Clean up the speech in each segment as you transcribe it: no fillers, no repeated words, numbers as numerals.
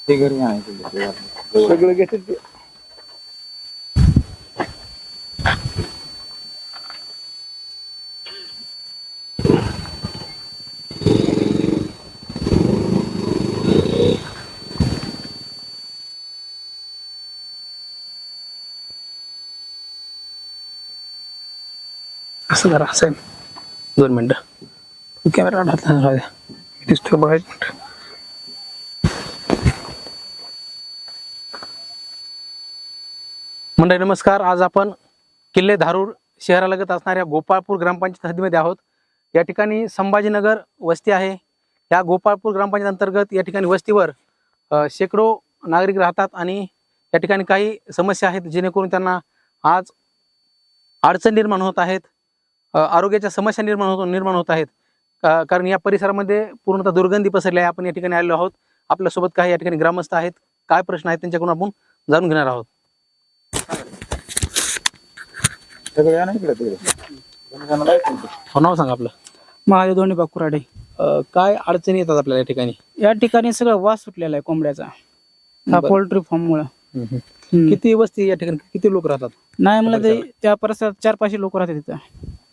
ते घरी आहे सगळं घेतात ते. असं जरा साहेब 2 मिनिटं कॅमेरा राहू द्या दिसतो बघायचं. मंडळी नमस्कार. आज आपण किल्ले धारूर शहरालगत असणाऱ्या गोपाळपूर ग्रामपंचायत हद्दीमध्ये आहोत. या ठिकाणी संभाजीनगर वस्ती आहे. या गोपाळपूर ग्रामपंचायत अंतर्गत या ठिकाणी वस्तीवर शेकडो नागरिक राहतात आणि या ठिकाणी काही समस्या आहेत जेणेकरून त्यांना आज अडचण निर्माण होत आहेत. आरोग्याच्या समस्या निर्माण होत आहेत. कारण या परिसरामध्ये पूर्णतः दुर्गंधी पसरली आहे. आपण या ठिकाणी आलेलो आहोत. आपल्यासोबत काही या ठिकाणी ग्रामस्थ आहेत. काय प्रश्न आहेत त्यांच्याकडून आपण जाणून घेणार आहोत. नाव सांगा आपलं. महादेव दोन्ही बाकुराडे. काय अडचणी येतात आपल्याला या ठिकाणी? या ठिकाणी सगळं वास सुटलेला आहे कोंबड्याचा, हा पोल्ट्री फार्म मुळे. किती वस्ती या ठिकाणी, किती लोक राहतात? नाही मला ते त्या परिसरात 400-500 लोक राहतात तिथं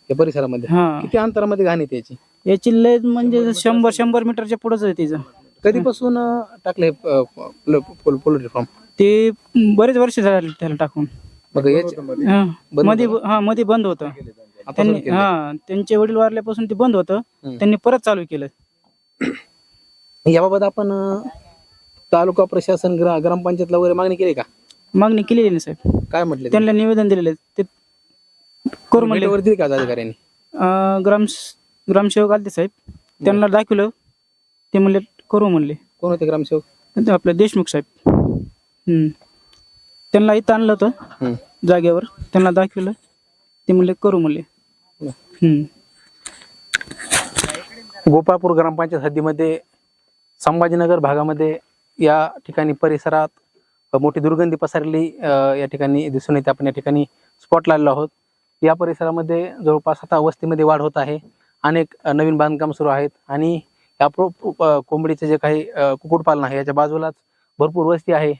या परिसरामध्ये. हा. किती अंतरामध्ये घाण येते याची? याची लय म्हणजे 100 मीटरच्या पुढेच आहे तिचं. कधीपासून टाकले पोल्ट्री फार्म? ते बरेच वर्ष झाले त्याला टाकून. मग मध्ये बंद होतं. त्यांचे वडील वारल्यापासून ते बंद होतं. त्यांनी परत चालू केलं. याबाबत आपण तालुका प्रशासन ग्रामपंचायतला वगैरे मागणी केली का? मागणी केलेली नाही साहेब. काय म्हटले? त्यांना निवेदन दिलेलं ते करू म्हणले. दिली का अधिकाऱ्यांनी? ग्रामसेवक आले साहेब, त्यांना दाखवलं, ते म्हणले करू म्हणले. कोण होते ग्रामसेवक? आपले देशमुख साहेब. त्यांना इथं आणलं होतं जागेवर, त्यांना दाखवलं, ते म्हणले करू म्हणले. गोपाळपूर ग्रामपंचायत हद्दीमध्ये संभाजीनगर भागामध्ये या ठिकाणी परिसरात मोठी दुर्गंधी पसरलेली या ठिकाणी दिसून येते. आपण या ठिकाणी स्पॉटला आलेलो आहोत. या परिसरामध्ये जवळपास आता वस्तीमध्ये वाढ होत आहे. अनेक नवीन बांधकाम सुरू आहेत आणि या कोंबडीचे जे काही कुक्कुटपालन आहे याच्या बाजूलाच भरपूर वस्ती आहे.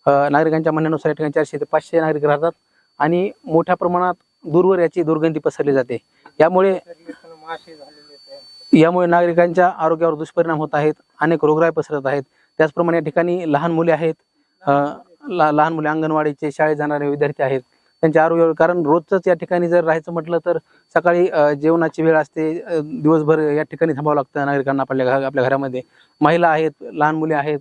नागरिकांच्या म्हणण्यानुसार या ठिकाणी 400 ते 500 नागरिक राहतात आणि मोठ्या प्रमाणात दूरवर याची दुर्गंधी पसरली जाते. यामुळे नागरिकांच्या आरोग्यावर दुष्परिणाम होत आहेत. अनेक रोगराई पसरत आहेत. त्याचप्रमाणे या ठिकाणी लहान मुले आहेत. लहान मुले, अंगणवाडीचे, शाळेत जाणारे विद्यार्थी आहेत. त्यांच्या आरोग्यावर, कारण रोजच या ठिकाणी जर राहायचं म्हटलं तर सकाळी जेवणाची वेळ असते, दिवसभर या ठिकाणी थांबावं लागतं नागरिकांना. आपल्या घरामध्ये महिला आहेत, लहान मुले आहेत,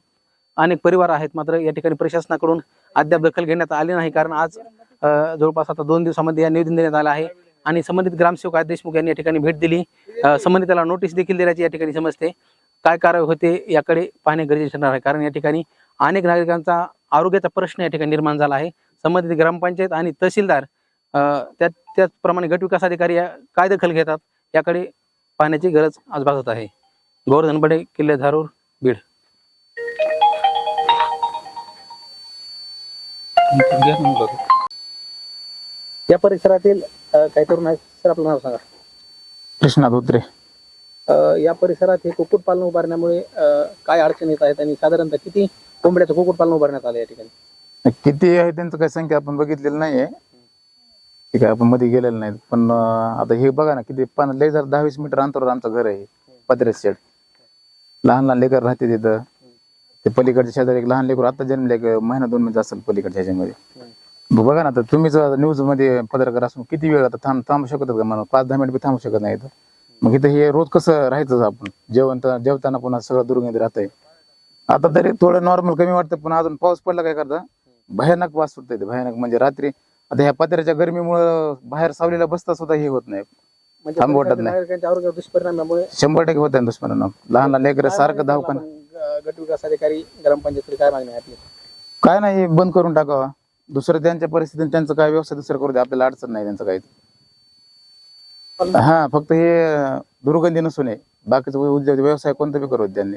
अनेक परिवार आहेत. मात्र या ठिकाणी प्रशासनाकडून अद्याप दखल घेण्यात आली नाही. कारण आज जवळपास आता 2 दिवसामध्ये या निवेदन देण्यात आलं आहे आणि संबंधित ग्रामसेवक देशमुख यांनी या ठिकाणी भेट दिली. संबंधिताला नोटीस देखील दिल्याची या ठिकाणी समजते. काय कारवाई होते याकडे पाहणे गरजेचे ठरणार आहे. कारण या ठिकाणी अनेक नागरिकांचा आरोग्याचा प्रश्न या ठिकाणी निर्माण झाला आहे. संबंधित ग्रामपंचायत आणि तहसीलदार त्याचप्रमाणे गटविकास अधिकारी काय दखल घेतात याकडे पाहण्याची गरज आज भासत आहे. गोवर्धन बडे, किल्ले धारूर, बीड. या परिसरातील काही तरुण आहेत. सर, आपलं नाव सांगा. कृष्णा धोत्रे. या परिसरात हे कुक्कुटपालन उभारण्यामुळे काय अडचणी येत आहेत आणि साधारणतः किती कोंबड्याचं कुक्कुटपालन उभारण्यात आलं या ठिकाणी? किती आहे त्यांचं काही संख्या आपण बघितलेली नाहीये. ठीक आहे, आपण मध्ये गेलेलं नाही. पण आता हे बघा ना, किती लय जर 10-20 मीटर अंतरावर आमचं घर आहे. पत्र्याचं शेड. लहान लहान लेकर राहते तिथं. ते पलीकडच्या शेजारी एक लहान लेकर आता जन्मले, 1 महिना 2 महिने असेल पलीकडच्या ह्याच्यामध्ये. बघा ना, आता तुम्हीच न्यूज मध्ये पत्रकार असून किती वेळ आता थांबू शकतात का? मला 5-10 मिनिट बी थांबू शकत नाही. मग इथं हे रोज कसं राहायचं आपण? जेवताना पुन्हा सगळं दुर्गंधी राहतंय. आता तरी थोडं नॉर्मल कमी वाटतं, पण अजून पाऊस पडला काय करता भयानक वास सुटतंय. ते भयानक म्हणजे रात्री आता ह्या पत्र्याच्या गरमीमुळे बाहेर सावलीला बसता सुद्धा हे होत नाही, थांबू वाटत नाही. आरोग्यावर दुष्परिणामामुळे 100% होत आहे दुष्परिणाम. लहान लहान लेकर सारखं धावताना. गटविकास अधिकारी, ग्रामपंचायत काय मागणी आहे आपली? काय नाही, बंद करून टाकावा. दुसरं त्यांच्या परिस्थितीने त्यांचं काय व्यवसाय दुसरं करू दे, आपल्याला अडचण नाही त्यांचं काही. हा, फक्त हे दुर्गंधी नसून बाकीचं उद्योग व्यवसाय कोणतं बी करू त्यांनी.